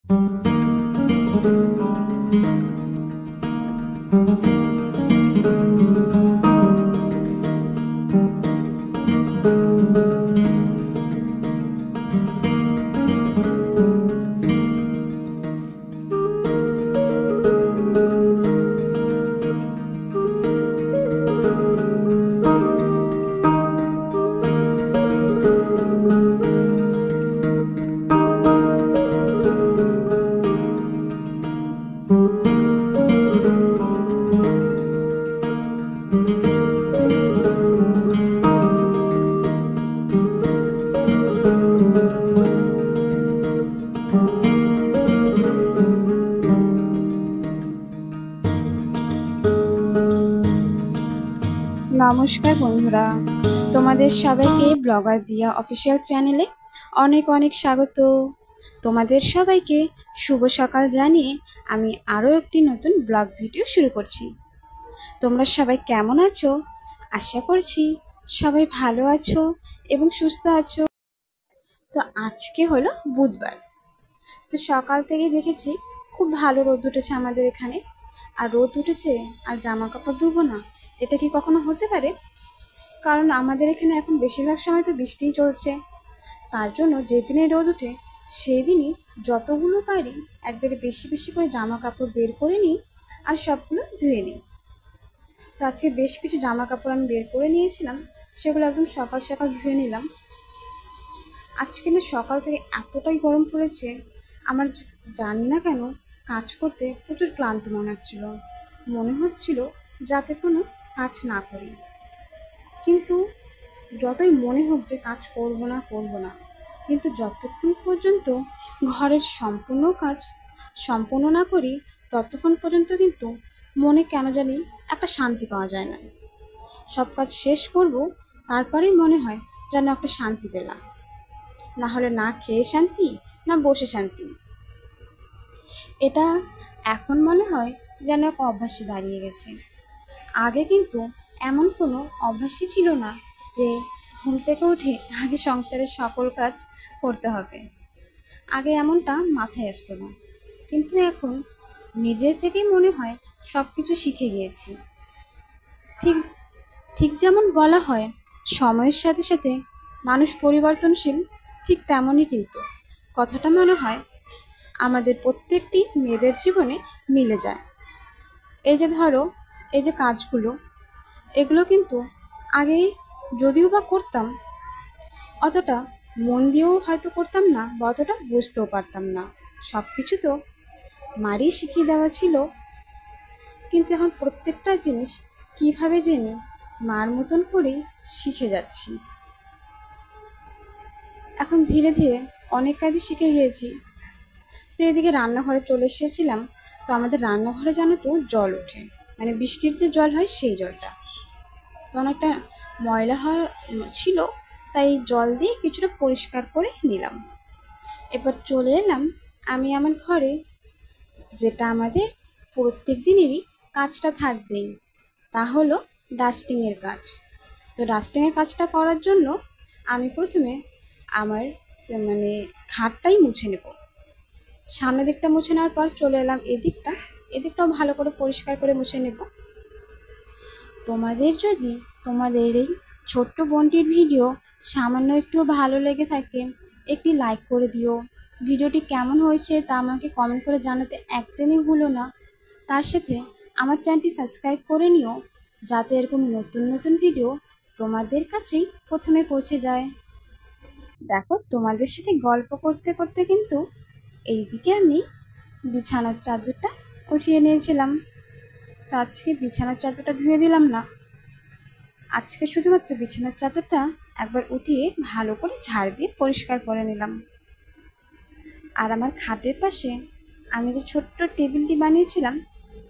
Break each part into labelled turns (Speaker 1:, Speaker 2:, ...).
Speaker 1: নমস্কার বন্ধুরা, তোমাদের সবাইকে ব্লগার দিয়া অফিসিয়াল চ্যানেলে অনেক অনেক স্বাগত। তোমাদের সবাইকে শুভ সকাল জানিয়ে আমি আরও একটি নতুন ব্লগ ভিডিও শুরু করছি। তোমরা সবাই কেমন আছো? আশা করছি সবাই ভালো আছো এবং সুস্থ আছো। তো আজকে হলো বুধবার। তো সকাল থেকে দেখেছি খুব ভালো রোদ উঠেছে আমাদের এখানে। আর রোদ উঠেছে আর জামা কাপড় ধুবো না, এটা কি কখনো হতে পারে? কারণ আমাদের এখানে এখন বেশিরভাগ সময় তো বৃষ্টিই চলছে। তার জন্য যেদিনে রোদ ওঠে সেই দিনই যতগুলো পারি একবারে বেশি বেশি করে জামা কাপড় বের করে নিই আর সবগুলো ধুয়ে নিই। তো আজকে বেশ কিছু জামা কাপড় আমি বের করে নিয়েছিলাম, সেগুলো একদম সকাল সকাল ধুয়ে নিলাম। আজকে না সকাল থেকে এতটাই গরম পড়েছে, আমার জানি না কেন কাজ করতে প্রচুর ক্লান্ত মনে হচ্ছিল যাতে কোনো কাজ না করি। কিন্তু যতই মনে হোক যে কাজ করব না, কিন্তু যতক্ষণ পর্যন্ত ঘরের সম্পূর্ণ কাজ সম্পূর্ণ না করি ততক্ষণ পর্যন্ত কিন্তু মনে কেন জানি একটা শান্তি পাওয়া যায় না। সব কাজ শেষ করব, তারপরেই মনে হয় যেন একটা শান্তি পেলাম। না হলে না খেয়ে শান্তি, না বসে শান্তি। এটা এখন মনে হয় যেন এক অভ্যাসে দাঁড়িয়ে গেছে। আগে কিন্তু এমন কোনো অভ্যাসই ছিল না যে ঘুম থেকে উঠে আগে সংসারের সকল কাজ করতে হবে। আগে এমনটা মাথায় আসতো না, কিন্তু এখন নিজের থেকেই মনে হয় সব কিছু শিখে গিয়েছি। ঠিক ঠিক যেমন বলা হয় সময়ের সাথে সাথে মানুষ পরিবর্তনশীল, ঠিক তেমনই কিন্তু কথাটা মনে হয় আমাদের প্রত্যেকটি মেয়েদের জীবনে মিলে যায়। এই যে ধরো, এই যে কাজগুলো, এগুলো কিন্তু আগে যদিও বা করতাম, অতটা মন দিয়েও হয়তো করতাম না বা অতটা বুঝতেও পারতাম না। সব কিছু তো মারই শিখিয়ে দেওয়া ছিল। কিন্তু এখন প্রত্যেকটা জিনিস কীভাবে জেনে মার মতন করেই শিখে যাচ্ছি। এখন ধীরে ধীরে অনেক কাজই শিখে গিয়েছি। তো এদিকে রান্নাঘরে চলে এসেছিলাম। তো আমাদের রান্নাঘরে জানো তো জল ওঠে, মানে বৃষ্টির যে জল হয় সেই জলটা তো অনেকটা ময়লা ছিল, তাই জল দিয়ে কিছুটা পরিষ্কার করে নিলাম। এবার চলে এলাম আমি আমার ঘরে, যেটা আমাদের প্রত্যেক দিনেরই কাজটা থাকবেই, তা হলো ডাস্টিংয়ের কাজ। তো ডাস্টিংয়ের কাজটা করার জন্য আমি প্রথমে আমার খাটটাই মুছে নেব। সামনের দিকটা মুছে নেওয়ার পর চলে এলাম এদিকটাও ভালো করে পরিষ্কার করে মুছে নেব। তোমাদের যদি তোমাদের এই ছোট্ট বোনটির ভিডিও সামান্য একটু ভালো লেগে থাকে, একটি লাইক করে দিও। ভিডিওটি কেমন হয়েছে তা আমাকে কমেন্ট করে জানাতে একদমই ভুলো না। তার সাথে আমার চ্যানেলটি সাবস্ক্রাইব করে নিও, যাতে এরকম নতুন নতুন ভিডিও তোমাদের কাছেই প্রথমে পৌঁছে যায়। দেখো, তোমাদের সাথে গল্প করতে করতে কিন্তু এইদিকে আমি বিছানার চাদরটা উঠিয়ে নিয়েছিলাম। তো আজকে বিছানার চাদরটা ধুয়ে দিলাম না, আজকে শুধুমাত্র বিছানার চাদরটা একবার উঠিয়ে ভালো করে ঝাড় দিয়ে পরিষ্কার করে নিলাম। আর আমার খাটের পাশে আমি যে ছোট্ট টেবিলটি বানিয়েছিলাম,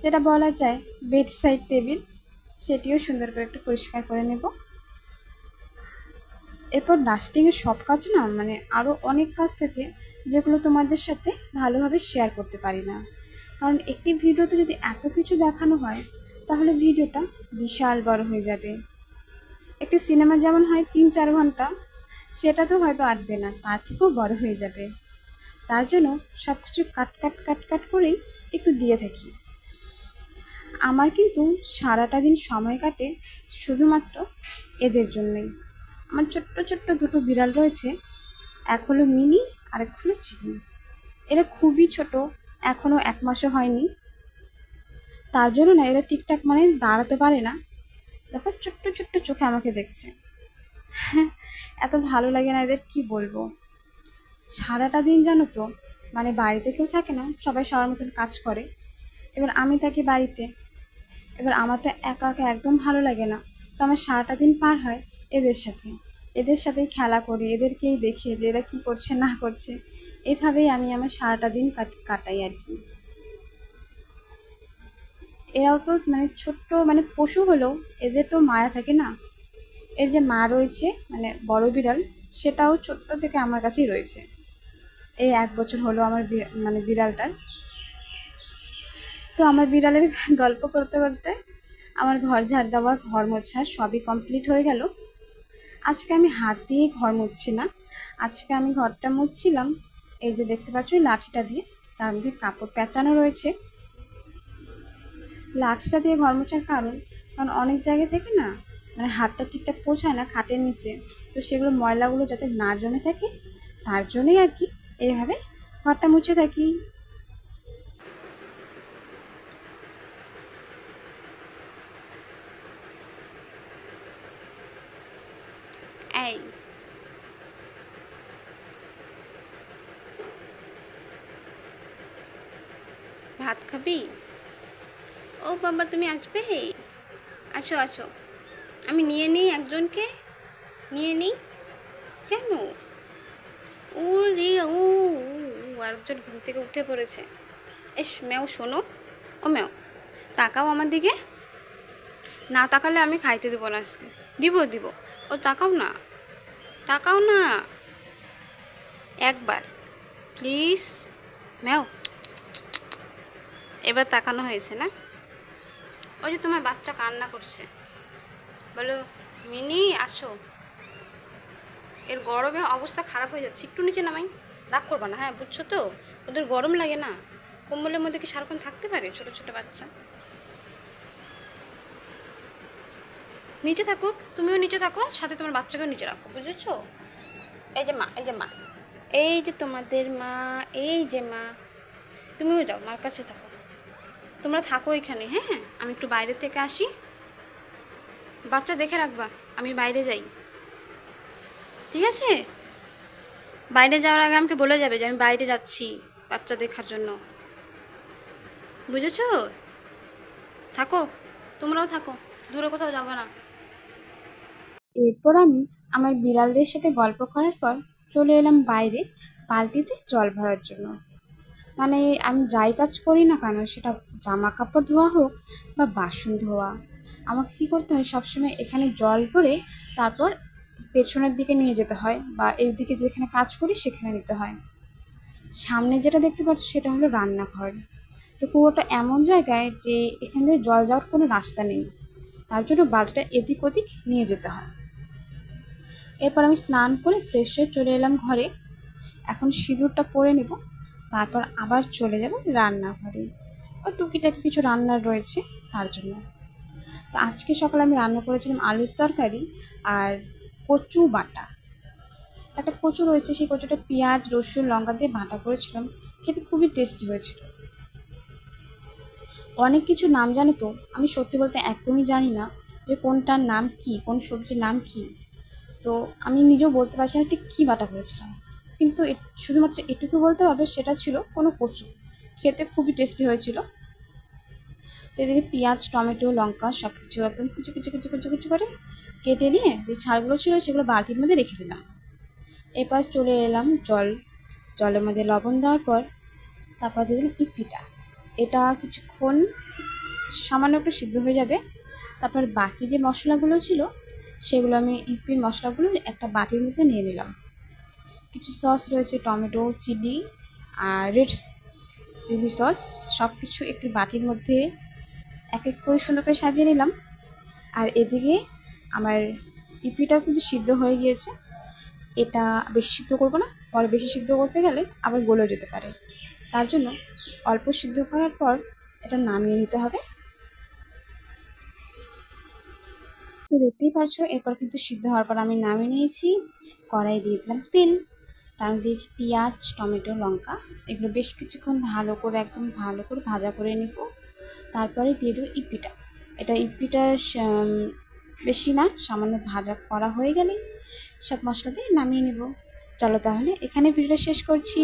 Speaker 1: যেটা বলা যায় বেড সাইড টেবিল, সেটিও সুন্দর করে একটু পরিষ্কার করে নেব। এরপর ডাস্টিংয়ের সব কাজ না, আরও অনেক কাজ থাকে যেগুলো তোমাদের সাথে ভালোভাবে শেয়ার করতে পারি না। কারণ একটি ভিডিওতে যদি এত কিছু দেখানো হয় তাহলে ভিডিওটা বিশাল বড় হয়ে যাবে। একটি সিনেমা যেমন হয় 3-4 ঘন্টা, সেটা তো হয়তো আটবে না, তার থেকেও বড় হয়ে যাবে। তার জন্য সব কিছু কাট কাট কাট কাট করেই একটু দিয়ে থাকি। আমার কিন্তু সারাটা দিন সময় কাটে শুধুমাত্র এদের জন্যই। আমার ছোট্ট ছোট্ট দুটো বিড়াল রয়েছে, এক হলো মিনি আর এক হলো চিনি। এরা খুবই ছোট, এখনও 1 মাসও হয়নি। তার জন্য না এরা ঠিকঠাক মানে দাঁড়াতে পারে না। দেখো ছোট্ট ছোট্ট চোখে আমাকে দেখছে। এত ভালো লাগে না এদের, কি বলবো। সারাটা দিন জানো তো, মানে বাড়িতে কেউ থাকে না, সবাই সবার মতন কাজ করে। এবার আমি থাকি বাড়িতে, এবার আমার তো একা একা একদম ভালো লাগে না। তো আমার সারাটা দিন পার হয় এদের সাথেই খেলা করি, এদেরকেই দেখি যে এরা কী করছে না করছে। এভাবেই আমি আমার সারাটা দিন কাটাই আর কি। এরাও তো মানে ছোট্ট মানে পশু হলেও এদের তো মায়া থাকে না। এর যে মা রয়েছে মানে বড় বিড়াল, সেটাও ছোট্ট থেকে আমার কাছেই রয়েছে। এই 1 বছর হলো আমার মানে বিড়ালটার। তো আমার বিড়ালের গল্প করতে করতে আমার ঘর ঝাড় দেওয়া, ঘর মোছা সবই কমপ্লিট হয়ে গেল। আজকে আমি হাত দিয়ে ঘর মুছছি না, আজকে আমি ঘরটা মুছছিলাম এই যে দেখতে পাচ্ছ লাঠিটা দিয়ে, তার মধ্যে কাপড় পেঁচানো রয়েছে। লাঠিটা দিয়ে ঘর মোছার কারণ অনেক জায়গা থেকে না মানে হাতটা ঠিকঠাক পৌঁছায় না খাটের নিচে, তো সেগুলো ময়লাগুলো যাতে না জমে থাকে তার জন্যই আর কি এইভাবে ঘরটা মুছে থাকি। এই ভাত খাবি? ও বাবা তুমি আসবে? আসো আসো, আমি নিয়ে নিই একজনকে, নিয়ে নিই। কেন? ও রে ও, আরেকজন ঘুম থেকে উঠে পড়েছে। এস ম্যাও শোনো, ও ম্যাও তাকাও আমার দিকে। না তাকালে আমি খাইতে দেবো না আজকে। দিব দিব, ও তাকাও না, তাকাও না একবার প্লিজ। ম্যাও এবার তাকানো হয়েছে না? ওই যে তোমার বাচ্চা কান্না করছে, বলো মিনি আসো। এর গরমে অবস্থা খারাপ হয়ে যাচ্ছে, একটু নিচে নামাই। রাগ করবা না হ্যাঁ, বুঝছো তো? ওদের গরম লাগে না, কম্বলের মধ্যে কি সারাক্ষণ থাকতে পারে ছোট ছোট বাচ্চা? নিচে থাকুক, তুমিও নিচে থাকো, সাথে তোমার বাচ্চাকেও নিচে রাখো, বুঝেছো? এই যে মা, এই যে মা, এই যে তোমাদের মা, এই যে মা। তুমিও যাও মার কাছে থাকো, তোমরা থাকো এখানে। হ্যাঁ আমি একটু বাইরে থেকে আসি, বাচ্চা দেখে রাখবা, আমি বাইরে যাই, ঠিক আছে? বাইরে যাওয়ার আগে আমাকে বলে যাবে যে আমি বাইরে যাচ্ছি বাচ্চা দেখার জন্য, বুঝেছো? থাকো, তোমরাও থাকো, দূরে কোথাও যাবো না। এরপর আমি আমার বিড়ালদের সাথে গল্প করার পর চলে এলাম বাইরে বালতিতে জল ভরার জন্য। মানে আমি যাই কাজ করি না কেন, সেটা জামা কাপড় ধোয়া হোক বা বাসন ধোয়া, আমাকে কী করতে হয় সবসময় এখানে জল ভরে তারপর পেছনের দিকে নিয়ে যেতে হয়, বা এই দিকে যেখানে কাজ করি সেখানে নিতে হয়। সামনে যেটা দেখতে পাচ্ছ সেটা হলো রান্নাঘর। তো কুয়োটা এমন জায়গায় যে এখান থেকে জল যাওয়ার কোনো রাস্তা নেই, তার জন্য বালতিটা এদিক ওদিক নিয়ে যেতে হয়। এরপর আমি স্নান করে ফ্রেশ হয়ে চলে এলাম ঘরে। এখন সিঁদুরটা পরে নেব, তারপর আবার চলে যাব রান্নাঘরে। ওই টুকিটাকি কিছু রান্নার রয়েছে তার জন্য। তো আজকে সকালে আমি রান্না করেছিলাম আলুর তরকারি আর কচু বাটা। একটা কচু রয়েছে, সেই কচুটা পেঁয়াজ রসুন লঙ্কা দিয়ে বাটা করেছিলাম, খেতে খুবই টেস্টি হয়েছিল। অনেক কিছু নাম জানো তো, আমি সত্যি বলতে একদমই জানি না যে কোনটার নাম কি, কোন সবজির নাম কি। তো আমি নিজেও বলতে পারছি না ঠিক কী বাটা করেছিলাম, কিন্তু শুধুমাত্র এটুকু বলতে পারবে সেটা ছিল কোনো কচু, খেতে খুবই টেস্টি হয়েছিল। তো এদিকে পেঁয়াজ টমেটো লঙ্কা সব কিছু একদম কুচি কুচি কুচি কুচি কুচি করে কেটে নিয়ে যে ছালগুলো ছিল সেগুলো বালতির মধ্যে রেখে দিলাম। এরপর চলে এলাম জলের মধ্যে লবণ দেওয়ার পর তারপর দিয়ে দিলাম ইপিটা। এটা কিছুক্ষণ সামান্য একটু সিদ্ধ হয়ে যাবে, তারপর বাকি যে মশলাগুলো ছিল সেগুলো আমি ইপির মশলাগুলো একটা বাটির মধ্যে নিয়ে নিলাম। কিছু সস রয়েছে টমেটো চিলি আর রেড চিলি সস, সব কিছু একটি বাটির মধ্যে এক এক করে সুন্দর করে সাজিয়ে নিলাম। আর এদিকে আমার ইপিটাও কিন্তু সিদ্ধ হয়ে গিয়েছে। এটা বেশি সিদ্ধ করবো না, পরে বেশি সিদ্ধ করতে গেলে আবার গলেও যেতে পারে। তার জন্য অল্প সিদ্ধ করার পর এটা নামিয়ে নিতে হবে। তো দেখতেই পারছো, এরপর কিন্তু সিদ্ধ হওয়ার পর আমি নামিয়ে নিয়েছি। কড়াই দিয়ে দিলাম তেল, তার দিয়েছি পেঁয়াজ, টমেটো, লঙ্কা, এগুলো বেশ কিছুক্ষণ ভালো করে একদম ভালো করে ভাজা করে নেব। তারপরে দিয়ে দেবো ইপিটা। এটা ইপিটা বেশি না, সামান্য ভাজা করা হয়ে গেলে সব মশলা দিয়ে নামিয়ে নেব। চলো তাহলে এখানে ভিডিওটা শেষ করছি।